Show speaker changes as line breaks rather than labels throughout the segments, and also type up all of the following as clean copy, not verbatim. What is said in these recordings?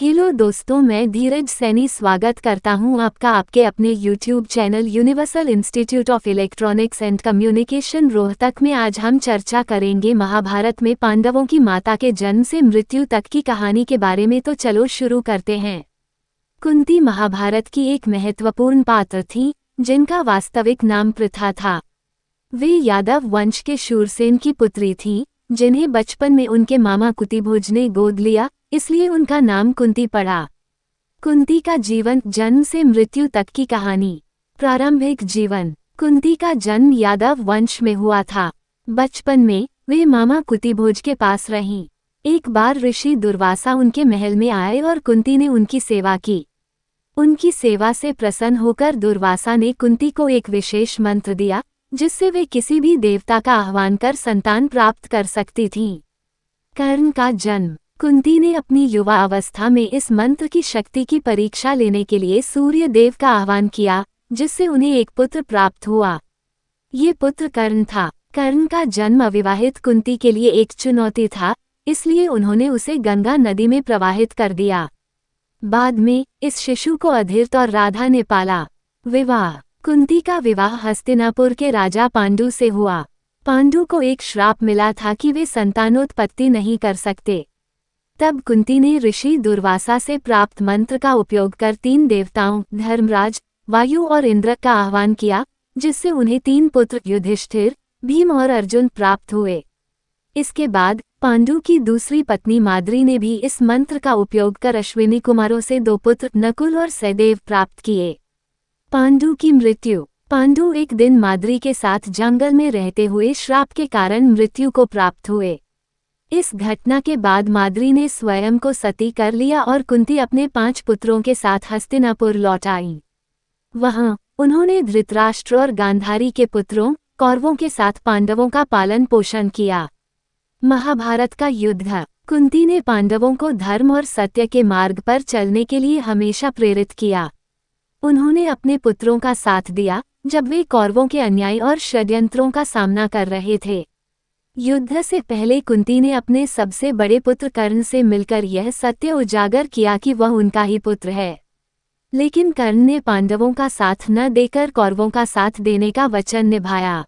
Hello दोस्तों, मैं धीरज सैनी स्वागत करता हूं आपका आपके अपने YouTube channel universal institute of electronics and communication Rohtak में। आज हम चर्चा करेंगे महाभारत में पांडवों की माता के जन्म से मृत्यु तक की कहानी के बारे में। तो चलो शुरू करते हैं। कुंती महाभारत की एक महत्वपूर्ण पात्र थी, जिनका वास्तविक नाम प्रथा था। वे यादव वंश के शूरसेन की पुत्री थीं, जिन्हें बचपन में उनके मामा कुंतीभोज ने गोद लिया, इसलिए उनका नाम कुंती पड़ा। कुंती का जीवन, जन्म से मृत्यु तक की कहानी। प्रारंभिक जीवन। कुंती का जन्म यादव वंश में हुआ था। बचपन में वे मामा कुंतीभोज के पास रहीं। एक बार ऋषि दुर्वासा उनके महल में आए और कुंती ने उनकी सेवा की। उनकी सेवा से प्रसन्न होकर दुर्वासा ने कुंती को एक विशेष मंत्र दिया, जिससे वे किसी भी देवता का आह्वान कर संतान प्राप्त कर सकती थीं। कर्ण का जन्म। कुंती ने अपनी युवा अवस्था में इस मंत्र की शक्ति की परीक्षा लेने के लिए सूर्य देव का आह्वान किया, जिससे उन्हें एक पुत्र प्राप्त हुआ। ये पुत्र कर्ण था। कर्ण का जन्म अविवाहित कुंती के लिए एक चुनौती था, इसलिए उन्होंने उसे गंगा नदी में प्रवाहित कर दिया। बाद में इस शिशु को अधीर्त और राधा ने पाला। विवाह। कुंती का विवाह हस्तिनापुर के राजा पांडु से हुआ। पांडु को एक श्राप मिला था कि वे संतानोत्पत्ति नहीं कर सकते। तब कुंती ने ऋषि दुर्वासा से प्राप्त मंत्र का उपयोग कर 3 देवताओं धर्मराज, वायु और इंद्र का आह्वान किया, जिससे उन्हें 3 पुत्र युधिष्ठिर, भीम और अर्जुन प्राप्त हुए। इसके बाद पांडु की दूसरी पत्नी माद्री ने भी इस मंत्र का उपयोग कर अश्विनी कुमारों से 2 पुत्र नकुल और सहदेव प्राप्त किए। पांडु की मृत्यु। पांडु एक दिन माद्री के साथ जंगल में रहते हुए श्राप के कारण मृत्यु को प्राप्त हुए। इस घटना के बाद माद्री ने स्वयं को सती कर लिया और कुंती अपने 5 पुत्रों के साथ हस्तिनापुर लौट आईं। वहां उन्होंने धृतराष्ट्र और गांधारी के पुत्रों कौरवों के साथ पांडवों का पालन पोषण किया। महाभारत का युद्ध। कुंती ने पांडवों को धर्म और सत्य के मार्ग पर चलने के लिए हमेशा प्रेरित किया। उन्होंने अपने पुत्रों का साथ दिया जब वे कौरवों के अन्याय और षड्यंत्रों का सामना कर रहे थे। युद्ध से पहले कुंती ने अपने सबसे बड़े पुत्र कर्ण से मिलकर यह सत्य उजागर किया कि वह उनका ही पुत्र है। लेकिन कर्ण ने पांडवों का साथ न देकर कौरवों का साथ देने का वचन निभाया।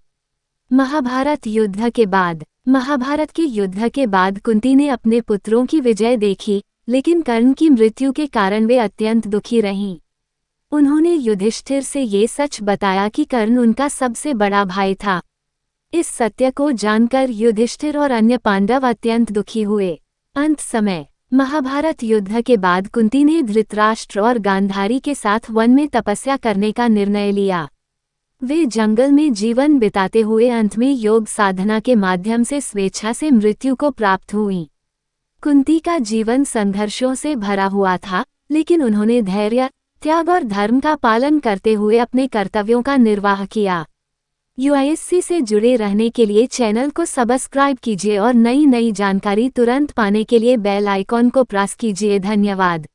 महाभारत युद्ध के बाद। महाभारत के युद्ध के बाद कुंती ने अपने पुत्रों की विजय देखी, लेकिन कर्ण की मृत्यु के कारण वे अत्यंत दुखी रहीं। उन्होंने युधिष्ठिर से ये सच बताया कि कर्ण उनका सबसे बड़ा भाई था। इस सत्य को जानकर युधिष्ठिर और अन्य पांडव अत्यंत दुखी हुए। अंत समय। महाभारत युद्ध के बाद कुंती ने धृतराष्ट्र और गांधारी के साथ वन में तपस्या करने का निर्णय लिया। वे जंगल में जीवन बिताते हुए अंत में योग साधना के माध्यम से स्वेच्छा से मृत्यु को प्राप्त हुईं। कुंती का जीवन संघर्षों से भरा हुआ था, लेकिन उन्होंने धैर्य, त्याग और धर्म का पालन करते हुए अपने कर्तव्यों का निर्वाह किया। यूआईएससी से जुड़े रहने के लिए चैनल को सब्सक्राइब कीजिए और नई जानकारी तुरंत पाने के लिए बेल आइकॉन को प्रेस कीजिए। धन्यवाद।